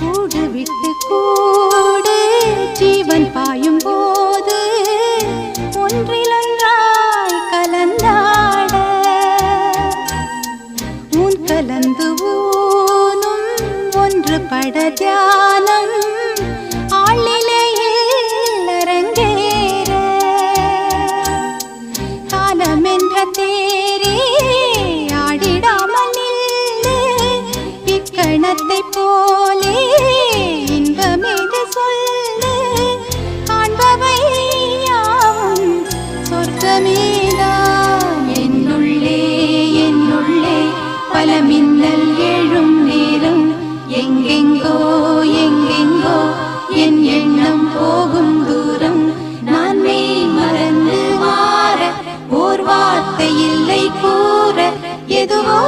கூடு விட்டு கூடு ஜீவன் பாயும் போது ஒன்றிலொன்றாய் கலந்தாட உன் கலந்து ஊனும் ஒன்று பட தியானம் ஆளிலையில் அரங்கேற காலம் என்ற தேரே ஆடிடாமல் நில்லு இக்கணத்தை போலே இன்பமேது சொல்லு காண்பவை யாவும் சொர்க்கமேதான் என்னுள்ளே என்னுள்ளே பல மின்னல் எழும் நேரம் எங்கெங்கோ எங்கெங்கோ என் எண்ணம் போகும் தூரம் நான் மெய் மறந்து மாற ஓர் வார்த்தை இல்லை கூற எதுவோ